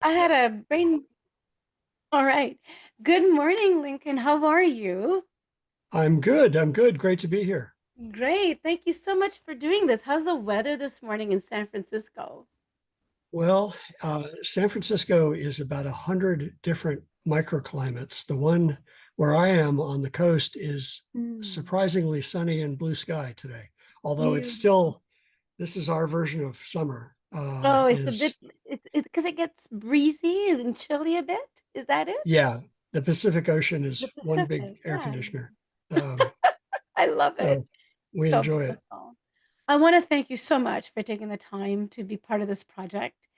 I had a brain. All right. Good morning, Lincoln. How are you? I'm good. I'm good. Great to be here. Great. Thank you so much for doing this. How's the weather this morning in San Francisco? Well, San Francisco is about 100 different microclimates. The one where I am on the coast is Mm, surprisingly sunny and blue sky today. Although it's beautiful. still, this is our version of summer. Oh, it's a bit, Is it's because it gets breezy and chilly a bit. Is that it? Yeah, the Pacific Ocean The is one big Pacific. air Yeah. conditioner. Um, I love it. so we So enjoy it. beautiful. I want to thank you so much for taking the time to be part of this project.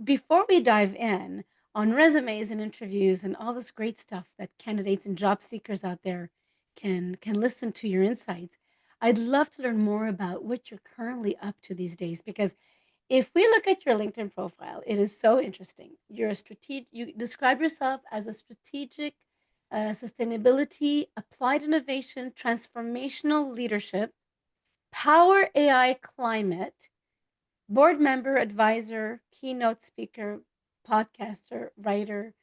Before we dive in on resumes and interviews and all this great stuff that candidates and job seekers out there can listen to your insights, I'd love to learn more about what you're currently up to these days. Because if we look at your LinkedIn profile, it is so interesting. You're a strategic. You describe yourself as a strategic sustainability, applied innovation, transformational leadership, Power AI Climate, board member, advisor, keynote speaker, podcaster, writer.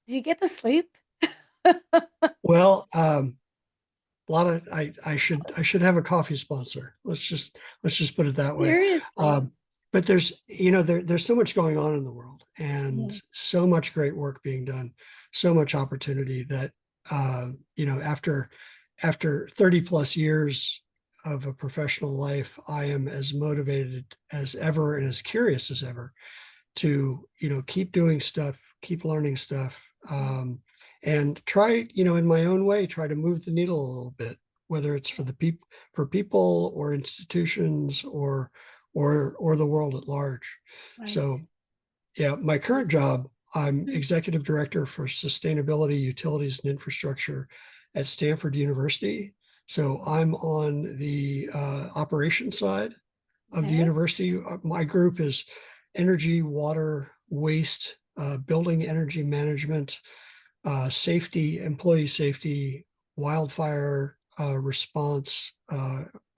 Do you get to sleep? Well, a lot of I should have a coffee sponsor. Let's just put it that way. Seriously. But there's so much going on in the world and Yeah, so much great work being done, so much opportunity that after 30 plus years of a professional life, I am as motivated as ever and as curious as ever to keep doing stuff, keep learning stuff, and try in my own way try to move the needle a little bit, whether it's for the people, for people or institutions or the world at large. right. So yeah, my current job, I'm Mm, executive director for sustainability, utilities, and infrastructure at Stanford University. So I'm on the operations side of the okay. university. My group is energy, water, waste, building energy management, safety, employee safety, wildfire response,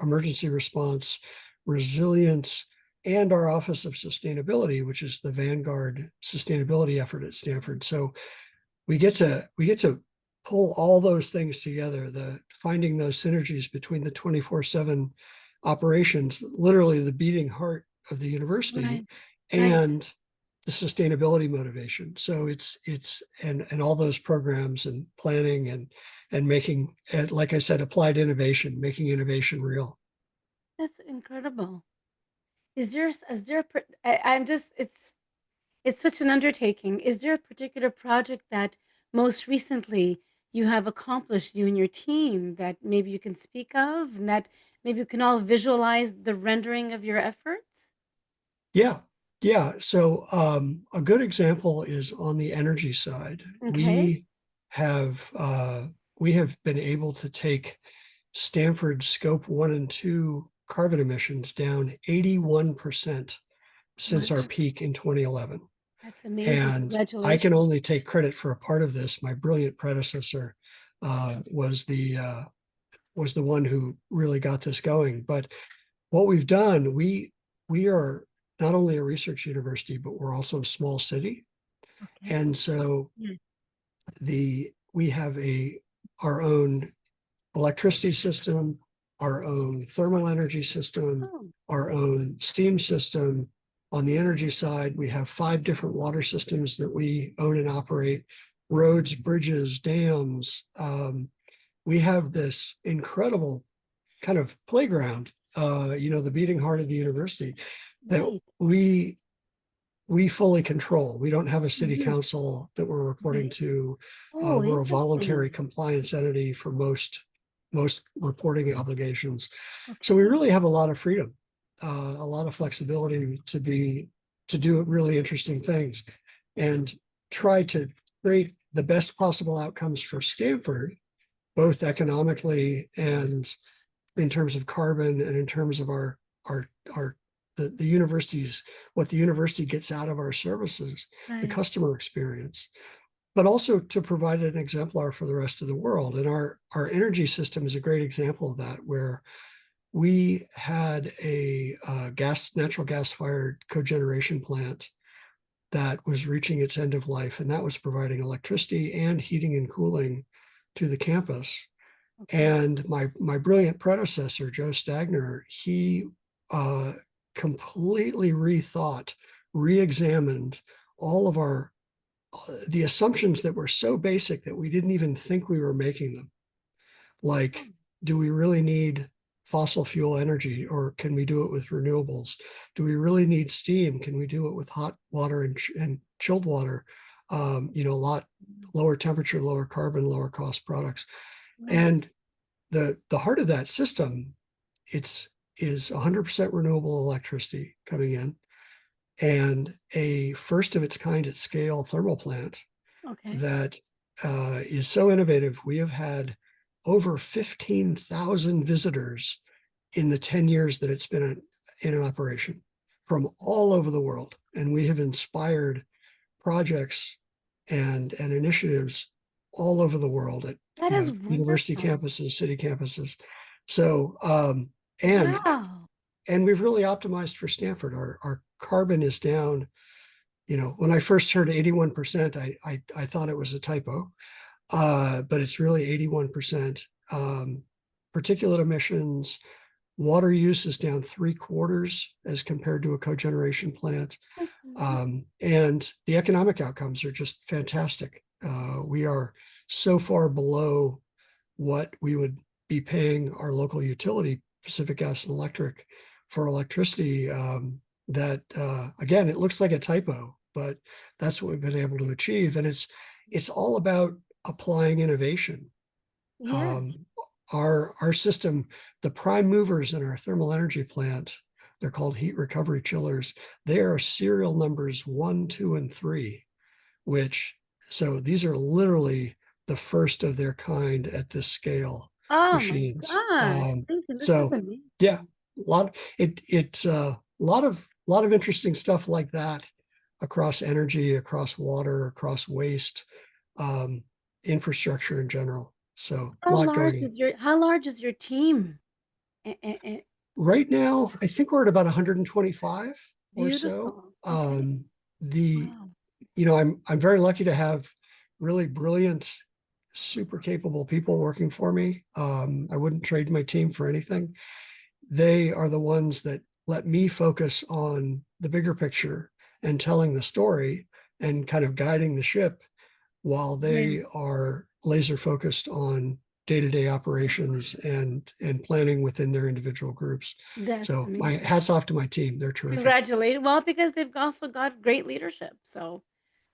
emergency response, resilience, and our Office of Sustainability, which is the vanguard sustainability effort at Stanford. So we get to pull all those things together, the finding those synergies between the 24/7 operations, literally the beating heart of the university, Right. Right. and the sustainability motivation. So it's and all those programs and planning and making, and like I said, applied innovation, making innovation real. That's incredible. I'm just, it's such an undertaking. Is there a particular project that most recently you have accomplished, you and your team, that maybe you can speak of and that maybe you can all visualize the rendering of your efforts? Yeah. Yeah. So a good example is on the energy side. Okay. Have uh, we have been able to take Stanford scope 1 and 2 carbon emissions down 81% since our Wow, peak in 2011. that's amazing. And I can Congratulations. only take credit for a part of this. My brilliant predecessor was the one who really got this going. But what we've done, we are not only a research university, but we're also a small city. Okay. And so Yeah. the we have a our own electricity system, our own thermal energy system, Oh, our own steam system. On the energy side, we have 5 different water systems that we own and operate, roads, bridges, dams. We have this incredible kind of playground, the beating heart of the university that right. we fully control. We don't have a city Mhm. council that we're reporting Okay. to. Oh, We're a voluntary interesting. compliance entity for most reporting obligations. So we Okay. really have a lot of freedom, a lot of flexibility to do really interesting things, and try to create the best possible outcomes for Stanford, both economically and in terms of carbon and in terms of our the university's, what the university gets out of our services, the Right. customer experience, but also to provide an exemplar for the rest of the world. And our energy system is a great example of that, where we had a natural gas fired cogeneration plant that was reaching its end of life, and that was providing electricity and heating and cooling to the campus. Okay. And my brilliant predecessor, Joe Stagner, he uh, completely rethought, re-examined all of our the assumptions that were so basic that we didn't even think we were making them. Oh, Like, do we really need fossil fuel energy, or can we do it with renewables? Do we really need steam? Can we do it with hot water and chilled water? A lot lower temperature, lower carbon, lower cost products. right. And the heart of that system, it's is 100% renewable electricity coming in, and a first of its kind at scale thermal plant Okay. that is so innovative. We have had over 15,000 visitors in the 10 years that it's been in operation from all over the world. And we have inspired projects and initiatives all over the world at That is university wonderful. campuses, city campuses. So and Wow. and we've really optimized for Stanford. Our carbon is down. When I first heard 81%, I thought it was a typo, but it's really 81%. Particulate emissions, water use is down 3/4 as compared to a cogeneration plant. That's amazing. And the economic outcomes are just fantastic. We are so far below what we would be paying our local utility, Pacific Gas and Electric, for electricity. That again, it looks like a typo, but that's what we've been able to achieve, and it's all about applying innovation. Yes. Um, our system, the prime movers in our thermal energy plant, they're called heat recovery chillers. They are serial numbers 1, 2, and 3, which so these are literally the first of their kind at this scale Oh my machines. gosh. Lincoln, this is So amazing. yeah, a lot it's a lot of interesting stuff like that across energy, across water, across waste, um, infrastructure in general. So a lot going on. How large is your team? Eh, Right now, I think we're at about 125 or so. beautiful. Okay. The Wow. I'm very lucky to have really brilliant, super capable people working for me. I wouldn't trade my team for anything. They are the ones that let me focus on the bigger picture and telling the story and kind of guiding the ship, while Yes, they are laser focused on day-to-day operations and planning within their individual groups. that's So my amazing. hats off to my team. They're terrific. Congratulations. Well, because they've also got great leadership. So,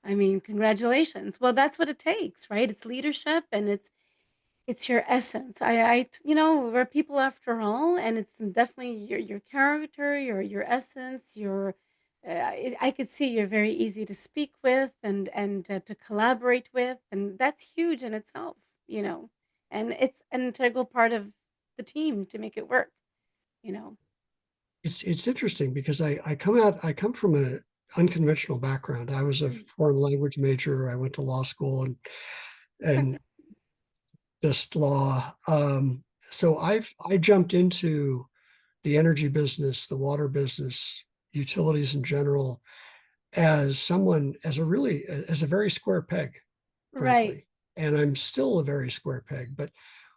I mean, congratulations. Well, that's what it takes, right? It's leadership and it's your essence. We're people after all, and it's definitely your character, your essence, your I could see you're very easy to speak with and to collaborate with, and that's huge in itself, you know. And it's an integral part of the team to make it work, you know. It's interesting because I come from an unconventional background. I was a Mm. foreign language major. I went to law school and just law. So I jumped into the energy business, the water business, utilities in general, as a very square peg, Right. frankly. And I'm still a very square peg. But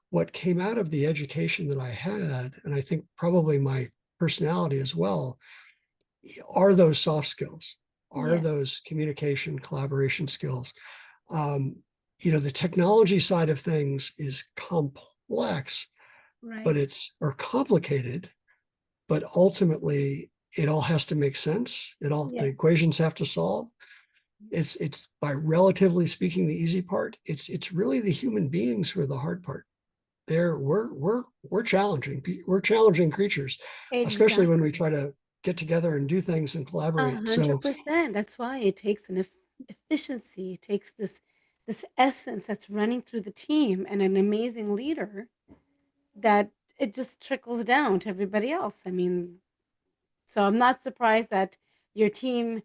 what came out of the education that I had, and I think probably my personality as well, are those soft skills, are Yes. those communication, collaboration skills. Um, the technology side of things is complex, but Right. it's or complicated, but ultimately it all has to make sense. The Yes. equations have to solve. It's by relatively speaking the easy part. It's really the human beings who are the hard part. We're challenging. We're challenging creatures, especially when we Exactly. try to get together and do things and collaborate. So 100%. That's why it takes an efficiency. It takes this essence that's running through the team and an amazing leader that it just trickles down to everybody else. I mean, so I'm not surprised that your team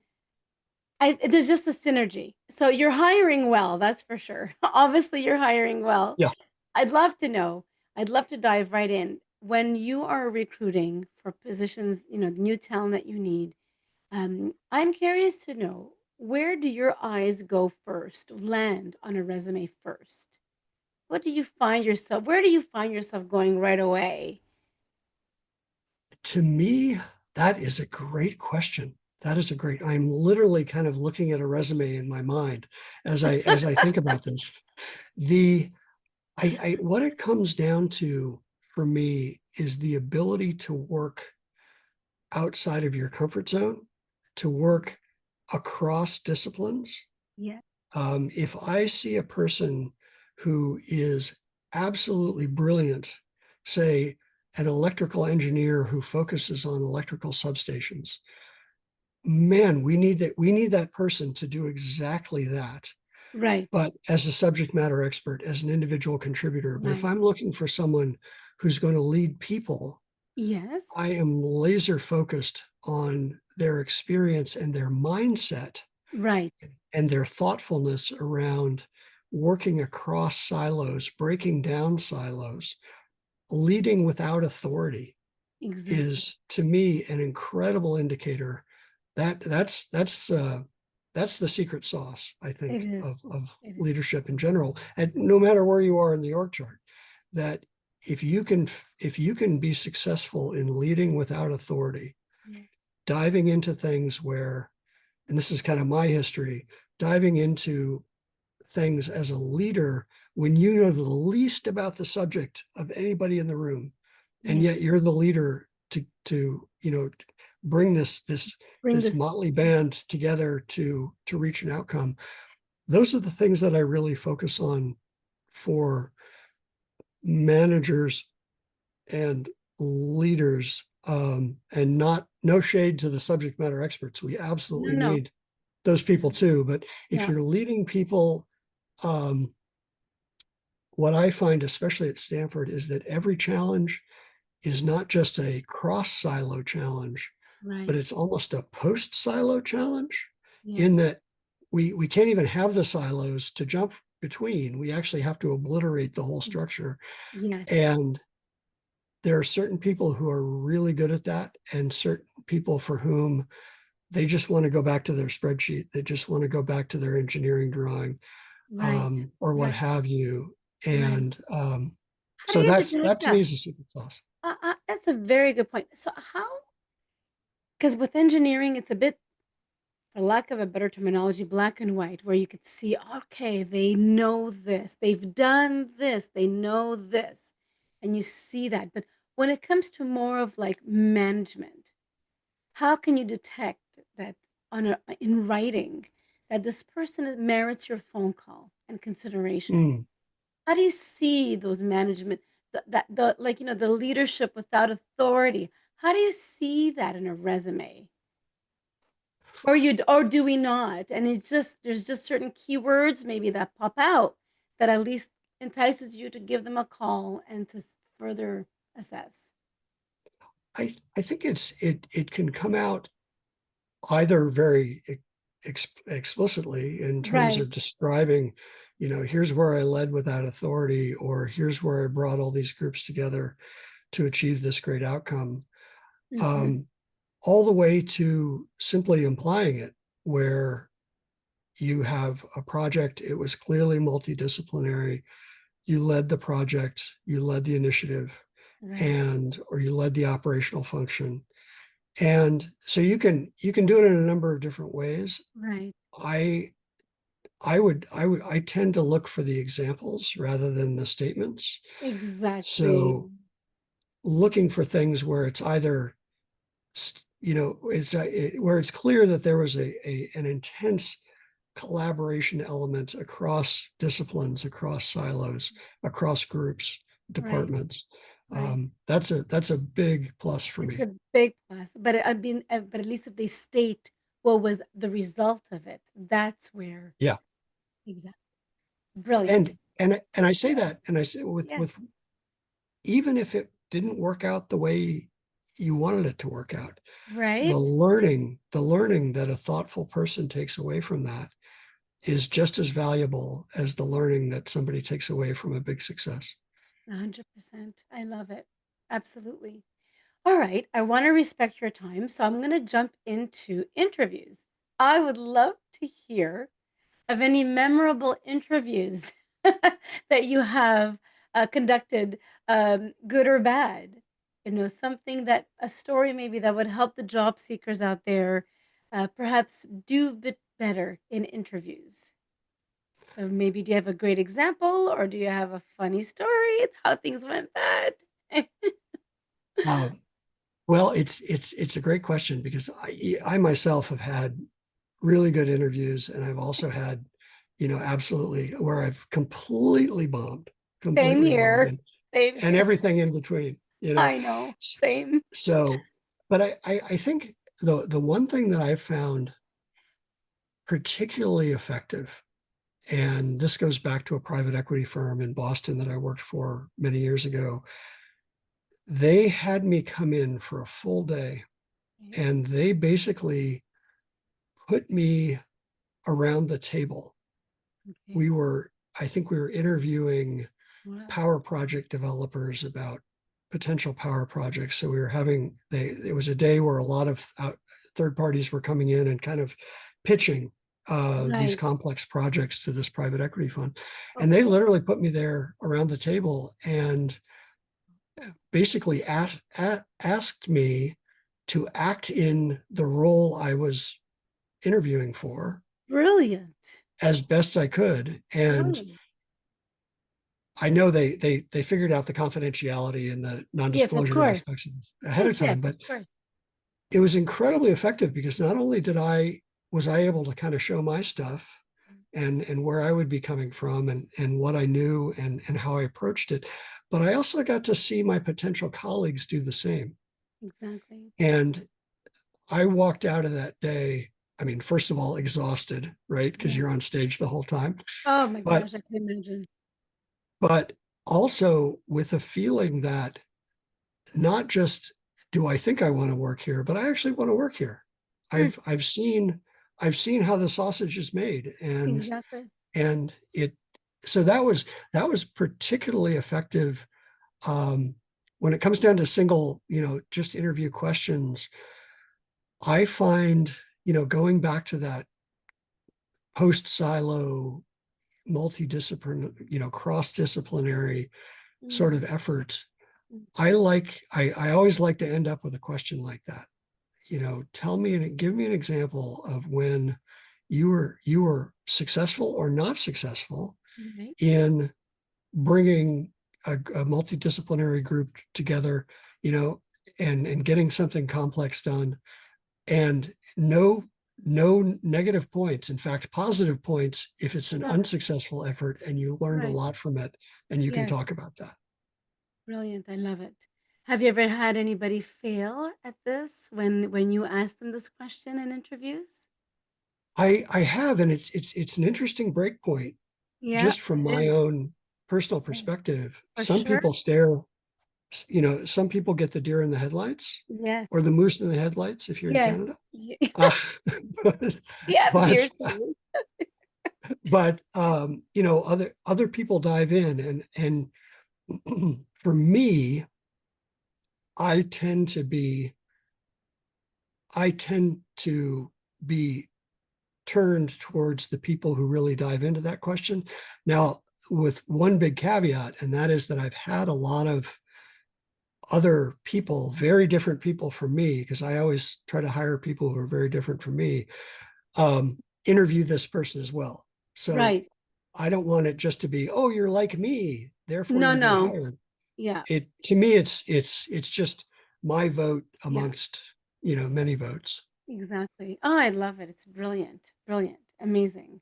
there's just a synergy. So you're hiring well, that's for sure. Obviously, you're hiring well. yeah, I'd love to know. I'd love to dive right in. When you are recruiting for positions, the new talent that you need, I'm curious to know where do your eyes go first, land on a resume first? Where do you find yourself going right away? To me, that is a great question. That is a great, I'm literally kind of looking at a resume in my mind as I think about this. The what it comes down to for me is the ability to work outside of your comfort zone, to work across disciplines. Yeah. If I see a person who is absolutely brilliant, say an electrical engineer who focuses on electrical substations, man, we need that person to do exactly that. Right. But as a subject matter expert, as an individual contributor, but if Right. I'm looking for someone who's going to lead people, Yes. I am laser focused on their experience and their mindset Right. and their thoughtfulness around working across silos, breaking down silos, leading without authority Exactly. is to me an incredible indicator that that's the secret sauce, I It think, is. of It is. leadership in general. And no matter where you are in the org chart, that if you can be successful in leading without authority, Yeah. diving into things where, and this is kind of my history, diving into things as a leader when you know the least about the subject of anybody in the room, and Yeah. yet you're the leader to bring Bring this this. motley band together to reach an outcome. Those are the things that I really focus on for managers and leaders, and not no shade to the subject matter experts. We No, absolutely no. need those people too. But if Yeah. you're leading people, um, what I find, especially at Stanford, is that every challenge is not just a cross silo challenge, but Right. it's almost a post silo challenge Yes. in that we can't even have the silos to jump between. We actually have to obliterate the whole structure. Yes. And there are certain people who are really good at that, and certain people for whom they just want to go back to their spreadsheet. They just want to go back to their engineering drawing, Right. or what Right. have you. Right. And How do so you that to me yeah. is the secret sauce. That's a very good point. So how, because with engineering, it's a bit, for lack of a better terminology, black and white, where you could see, okay, they know this, they've done this, they know this, and you see that. But when it comes to more of like management, how can you detect that in writing that this person merits your phone call and consideration? Mm. How do you see those management, the like, the leadership without authority? How do you see that in a resume? Or do we not? And it's just there's just certain keywords maybe that pop out that at least entices you to give them a call and to further assess. I think it can come out either very explicitly in terms Right. of describing, here's where I led without authority, or here's where I brought all these groups together to achieve this great outcome, Mhm. um, all the way to simply implying it, where you have a project, it was clearly multidisciplinary, you led the project, you led the initiative, Right. and or you led the operational function. And so you can do it in a number of different ways. Right. I I tend to look for the examples rather than the statements. Exactly. So looking for things where it's either where it's clear that there was an intense collaboration element across disciplines, across silos, across groups, Right. departments. Right. That's a big plus for It's me. a big plus, but but at least if they state what was the result of it, that's where Yeah. exactly. Brilliant. And I say that, and I say Yes. with even if it didn't work out the way you wanted it to work out, Right? the learning that a thoughtful person takes away from that is just as valuable as the learning that somebody takes away from a big success. 100%. I love it. Absolutely. All right. I want to respect your time, so I'm going to jump into interviews. I would love to hear of any memorable interviews that you have conducted, good or bad. Something that a story maybe that would help the job seekers out there perhaps do a bit better in interviews. So maybe do you have a great example or do you have a funny story how things went bad? Um, well, it's a great question because I myself have had really good interviews, and I've also had, absolutely where I've Same completely bombed, here. Same and here. everything in between. I know. Same. So, but I think the one thing that I've found particularly effective, and this goes back to a private equity firm in Boston that I worked for many years ago. They had me come in for a full day, Okay. and they basically put me around the table. Okay. We were, I think we were interviewing Wow. power project developers about potential power projects. So we were having, it was a day where a lot of third parties were coming in and kind of pitching these Right. complex projects to this private equity fund. And they Okay. literally put me there around the table and basically asked me to act in the role I was interviewing for Brilliant. as best I could. And Brilliant. I know they figured out the confidentiality and the Yes, of non-disclosure course. aspects of this ahead Yes, of yes, time, of but course. it was incredibly effective because not only did I was I able to kind of show my stuff and where I would be coming from and what I knew and how I approached it, but I also got to see my potential colleagues do the same. Exactly. And I walked out of that day, I mean, first of all, exhausted, right? Because Yeah. you're on stage the whole time, Oh my but gosh, I can imagine. but also with a feeling that not just do I think I want to work here, but I actually want to work here. Mm, I've seen how the sausage is made, exactly. and it so that was particularly effective when it comes down to single, just interview questions. I find, going back to that post silo, multidisciplinary, cross disciplinary sort Mm, of effort. mm. I always like to end up with a question like that. Tell me and give me an example of when you were successful or not successful Right. in bringing a multidisciplinary group together, you know, and getting something complex done, and no negative points. In fact, positive points if it's an Ah, unsuccessful effort and you learned a right. lot from it, and you can Yes. talk about that. Brilliant. I love it. Have you ever had anybody fail at this when you ask them this question in interviews? I have, and it's an interesting break point Yeah, just from it my is. own personal Yeah, perspective. for Some sure. people stare, some people get the deer in the headlights Yes. or the moose in the headlights if you're in Yes. Canada. Ye Uh, but we have but deer too. other people dive in, and for me, I tend to be I tend to be turned towards the people who really dive into that question. Now, with one big caveat, and that is that I've had a lot of other people, very different people from me, because I always try to hire people who are very different from me, interview this person as well. So Right. I don't want it just to be, oh, you're like me, therefore No, you get no. hired. Yeah. It to me, it's just my vote Yeah. amongst many votes. Exactly. Oh, I love it. It's brilliant. Brilliant. Amazing.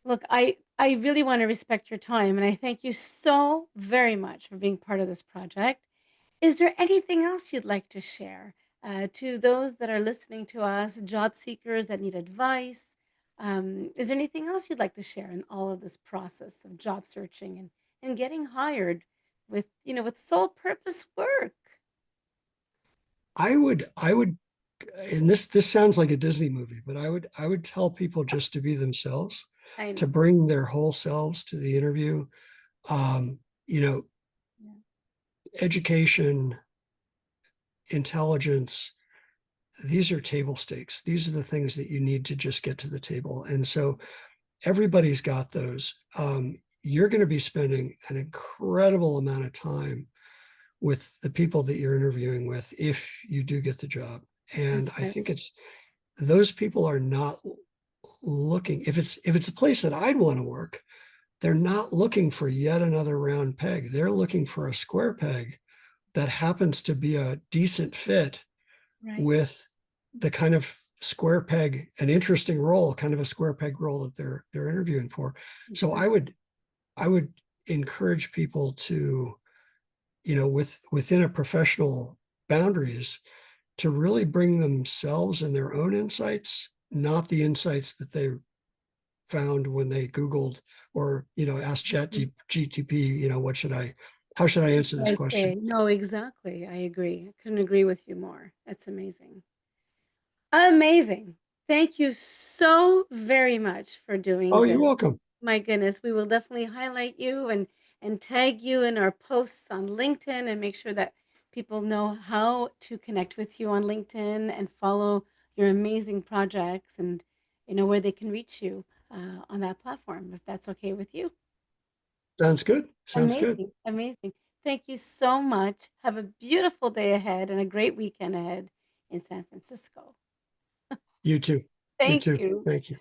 Look, I really want to respect your time and I thank you so very much for being part of this project. Is there anything else you'd like to share to those that are listening to us, job seekers that need advice? Is there anything else you'd like to share in all of this process of job searching and getting hired with, with sole purpose work? I would, and this sounds like a Disney movie, but I would tell people just to be themselves, I to know. bring their whole selves to the interview. Um, you know, Yeah. Education, intelligence, these are table stakes. These are the things that you need to just get to the table. And so everybody's got those. You're going to be spending an incredible amount of time with the people that you're interviewing with if you do get the job. And That's I right. think it's those people are not looking, if it's a place that I'd want to work, they're not looking for yet another round peg. They're looking for a square peg that happens to be a decent fit Right. with the kind of square peg, an interesting role, kind of a square peg role that they're interviewing for. So I would encourage people to, within a professional boundaries, to really bring themselves and their own insights, not the insights that they found when they Googled or, asked Chat Mhm. GTP, how should I What answer should this I question? say? No, exactly. I agree. I couldn't agree with you more. That's amazing. Amazing. Thank you so very much for doing Oh, you're this. welcome. My goodness, we will definitely highlight you and tag you in our posts on LinkedIn and make sure that people know how to connect with you on LinkedIn and follow your amazing projects and where they can reach you on that platform if that's okay with you. Sounds good. Sounds good. Amazing, amazing. Thank you so much. Have a beautiful day ahead and a great weekend ahead in San Francisco. You too. You Thank too. you. Thank you.